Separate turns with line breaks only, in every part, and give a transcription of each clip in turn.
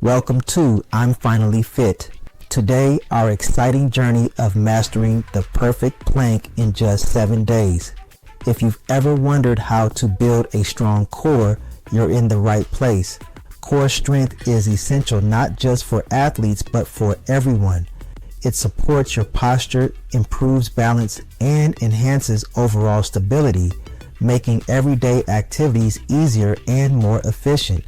Welcome to I'm Finally Fit. Today, our exciting journey of mastering the perfect plank in just 7 days. If you've ever wondered how to build a strong core, you're in the right place. Core strength is essential not just for athletes, but for everyone. It supports your posture, improves balance, and enhances overall stability, making everyday activities easier and more efficient.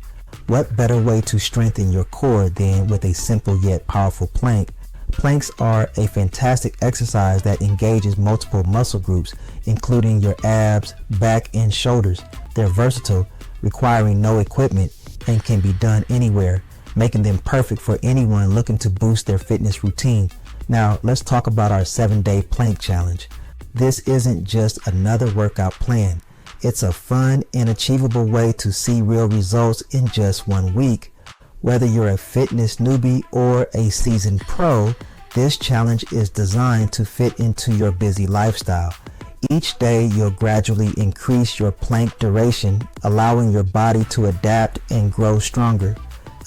What better way to strengthen your core than with a simple yet powerful plank? Planks are a fantastic exercise that engages multiple muscle groups, including your abs, back, and shoulders. They're versatile, requiring no equipment, and can be done anywhere, making them perfect for anyone looking to boost their fitness routine. Now, let's talk about our 7-day plank challenge. This isn't just another workout plan. It's a fun and achievable way to see real results in just 1 week. Whether you're a fitness newbie or a seasoned pro, this challenge is designed to fit into your busy lifestyle. Each day, you'll gradually increase your plank duration, allowing your body to adapt and grow stronger.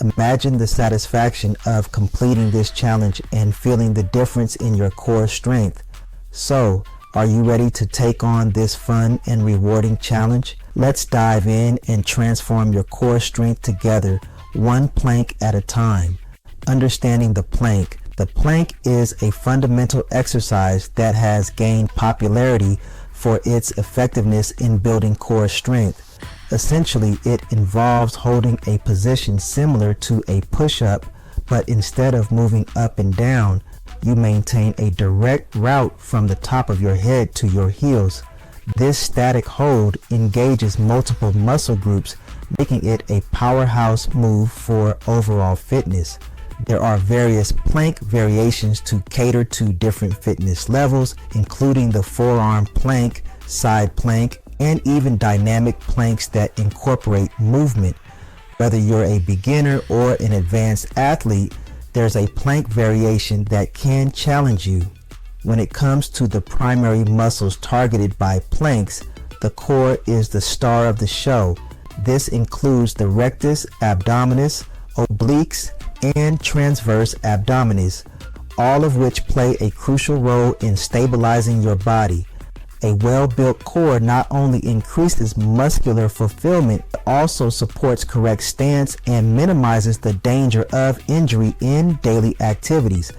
Imagine the satisfaction of completing this challenge and feeling the difference in your core strength. So, are you ready to take on this fun and rewarding challenge? Let's dive in and transform your core strength together, one plank at a time. Understanding the plank. The plank is a fundamental exercise that has gained popularity for its effectiveness in building core strength. Essentially, it involves holding a position similar to a push-up, but instead of moving up and down, you maintain a direct route from the top of your head to your heels. This static hold engages multiple muscle groups, making it a powerhouse move for overall fitness. There are various plank variations to cater to different fitness levels, including the forearm plank, side plank, and even dynamic planks that incorporate movement. Whether you're a beginner or an advanced athlete, there's a plank variation that can challenge you. When it comes to the primary muscles targeted by planks, the core is the star of the show. This includes the rectus abdominis, obliques, and transverse abdominis, all of which play a crucial role in stabilizing your body. A well-built core not only increases muscular fulfillment, but also supports correct stance and minimizes the danger of injury in daily activities.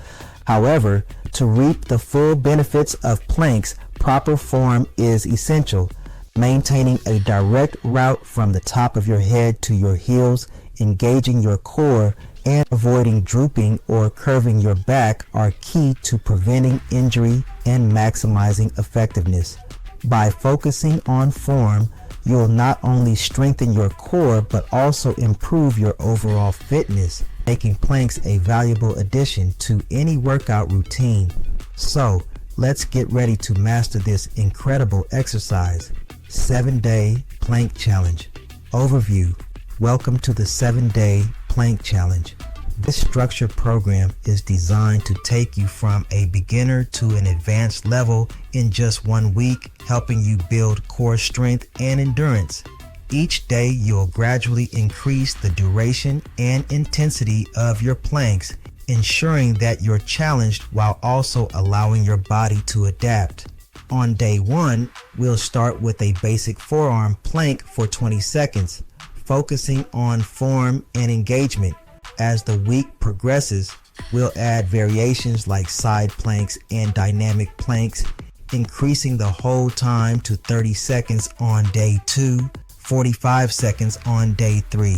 However, to reap the full benefits of planks, proper form is essential. Maintaining a direct route from the top of your head to your heels, engaging your core, and avoiding drooping or curving your back are key to preventing injury and maximizing effectiveness. By focusing on form, you'll not only strengthen your core but also improve your overall fitness, making planks a valuable addition to any workout routine. So, let's get ready to master this incredible exercise. 7-day plank challenge. Overview. Welcome to the 7-day plank challenge. This structured program is designed to take you from a beginner to an advanced level in just 1 week, helping you build core strength and endurance. Each day, you'll gradually increase the duration and intensity of your planks, ensuring that you're challenged while also allowing your body to adapt. On day 1, we'll start with a basic forearm plank for 20 seconds, focusing on form and engagement. As the week progresses, we'll add variations like side planks and dynamic planks, increasing the hold time to 30 seconds on day 2, 45 seconds on day 3,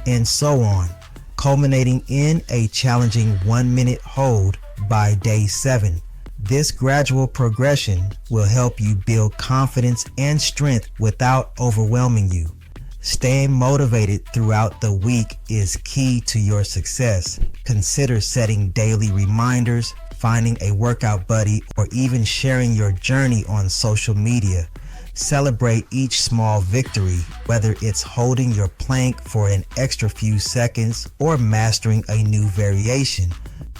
and so on, culminating in a challenging 1-minute hold by day 7. This gradual progression will help you build confidence and strength without overwhelming you. Staying motivated throughout the week is key to your success. Consider setting daily reminders, finding a workout buddy, or even sharing your journey on social media. Celebrate each small victory, whether it's holding your plank for an extra few seconds or mastering a new variation.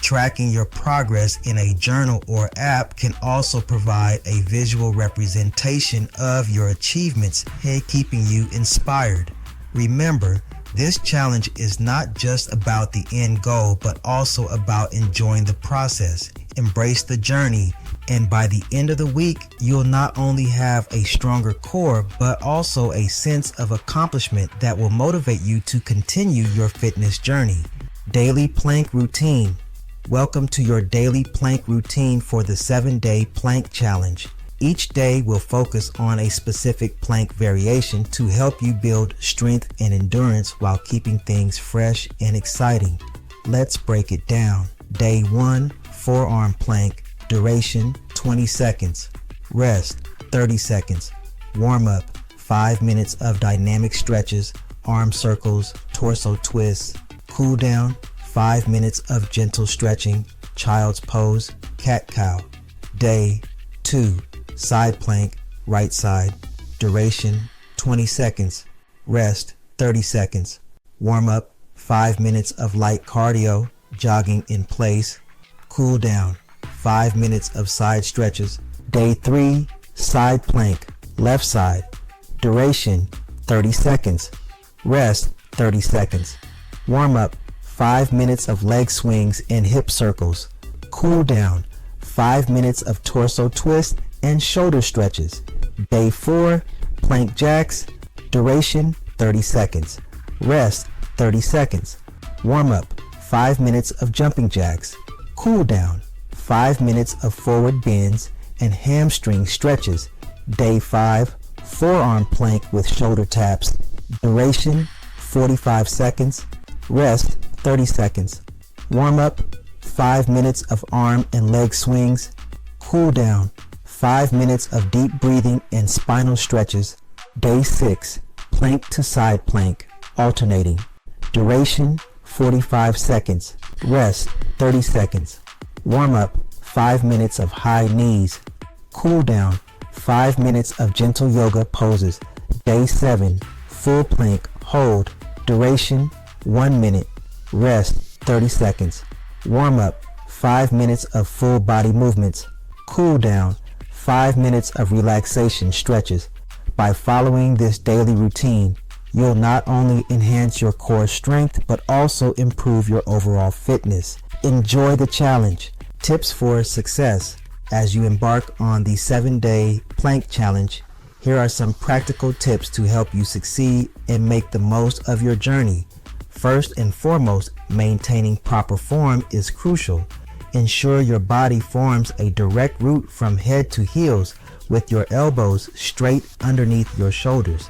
Tracking your progress in a journal or app can also provide a visual representation of your achievements, keeping you inspired. Remember, This challenge is not just about the end goal, but also about enjoying the process. Embrace the journey, and by the end of the week, you'll not only have a stronger core, but also a sense of accomplishment that will motivate you to continue your fitness journey. Daily plank routine. Welcome to your daily plank routine for the 7-day plank challenge. Each day will focus on a specific plank variation to help you build strength and endurance while keeping things fresh and exciting. Let's break it down. Day 1, forearm plank, duration 20 seconds, rest 30 seconds, warm up 5 minutes of dynamic stretches, arm circles, torso twists, cool down 5 minutes of gentle stretching, child's pose, cat-cow. Day 2, side plank, right side, duration 20 seconds, rest 30 seconds, warm up 5 minutes of light cardio, jogging in place, cool down 5 minutes of side stretches. Day 3, side plank, left side, duration 30 seconds, rest 30 seconds, warm up 5 minutes of leg swings and hip circles, cool down 5 minutes of torso twist and shoulder stretches. Day 4, plank jacks, duration 30 seconds, rest 30 seconds, warm up 5 minutes of jumping jacks, cool down 5 minutes of forward bends and hamstring stretches. Day 5, forearm plank with shoulder taps, duration 45 seconds, rest 30 seconds, warm up 5 minutes of arm and leg swings, cool down 5 minutes of deep breathing and spinal stretches. Day 6, plank to side plank, alternating, duration 45 seconds, rest 30 seconds, warm up 5 minutes of high knees, cool down 5 minutes of gentle yoga poses. Day 7, full plank, hold, duration 1 minute, rest 30 seconds, warm up 5 minutes of full body movements, cool down 5 minutes of relaxation stretches. By following this daily routine, you'll not only enhance your core strength, but also improve your overall fitness. Enjoy the challenge. Tips for success. As you embark on the 7-day plank challenge, here are some practical tips to help you succeed and make the most of your journey. First and foremost, maintaining proper form is crucial. Ensure your body forms a direct route from head to heels with your elbows straight underneath your shoulders.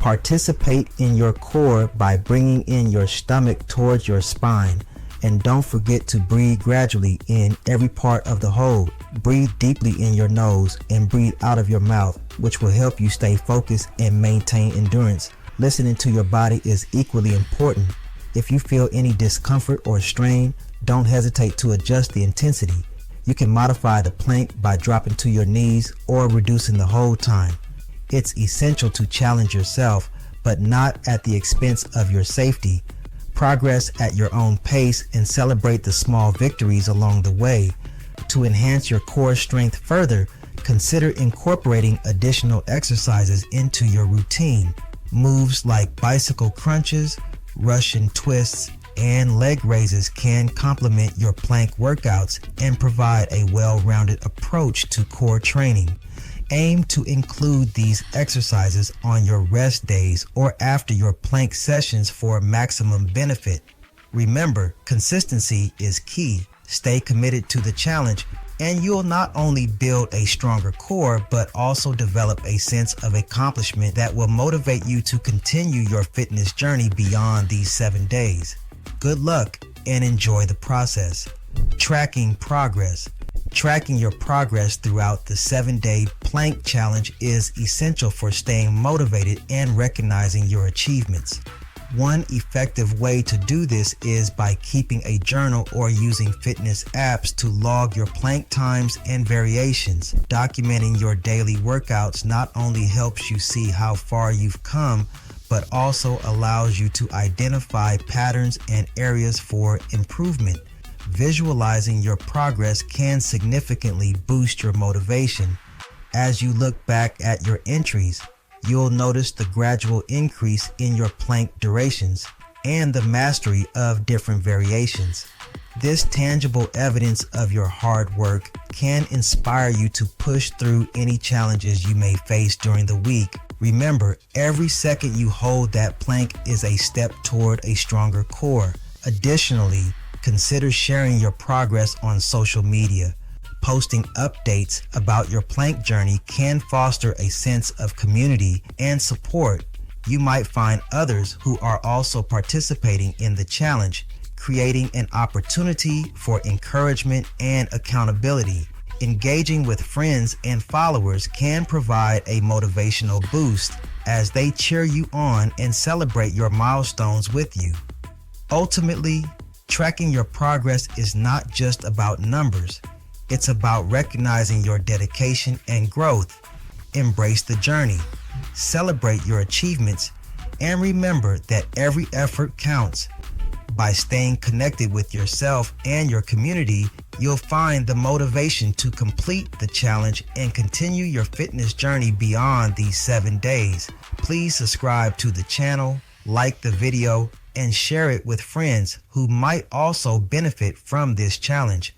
Participate in your core by bringing in your stomach towards your spine. And don't forget to breathe gradually in every part of the hold. Breathe deeply in your nose and breathe out of your mouth, which will help you stay focused and maintain endurance. Listening to your body is equally important. If you feel any discomfort or strain, don't hesitate to adjust the intensity. You can modify the plank by dropping to your knees or reducing the hold time. It's essential to challenge yourself, but not at the expense of your safety. Progress at your own pace and celebrate the small victories along the way. To enhance your core strength further, consider incorporating additional exercises into your routine. Moves like bicycle crunches, Russian twists, and leg raises can complement your plank workouts and provide a well-rounded approach to core training. Aim to include these exercises on your rest days or after your plank sessions for maximum benefit. Remember, consistency is key. Stay committed to the challenge, and you'll not only build a stronger core, but also develop a sense of accomplishment that will motivate you to continue your fitness journey beyond these 7 days. Good luck and enjoy the process. Tracking progress. Tracking your progress throughout the 7-day plank challenge is essential for staying motivated and recognizing your achievements. One effective way to do this is by keeping a journal or using fitness apps to log your plank times and variations. Documenting your daily workouts not only helps you see how far you've come, but also allows you to identify patterns and areas for improvement. Visualizing your progress can significantly boost your motivation. As you look back at your entries, you'll notice the gradual increase in your plank durations, and the mastery of different variations. This tangible evidence of your hard work can inspire you to push through any challenges you may face during the week. Remember, every second you hold that plank is a step toward a stronger core. Additionally, consider sharing your progress on social media. Posting updates about your plank journey can foster a sense of community and support. You might find others who are also participating in the challenge, creating an opportunity for encouragement and accountability. Engaging with friends and followers can provide a motivational boost as they cheer you on and celebrate your milestones with you. Ultimately, tracking your progress is not just about numbers. It's about recognizing your dedication and growth. Embrace the journey, celebrate your achievements, and remember that every effort counts. By staying connected with yourself and your community, you'll find the motivation to complete the challenge and continue your fitness journey beyond these 7 days. Please subscribe to the channel, like the video, and share it with friends who might also benefit from this challenge.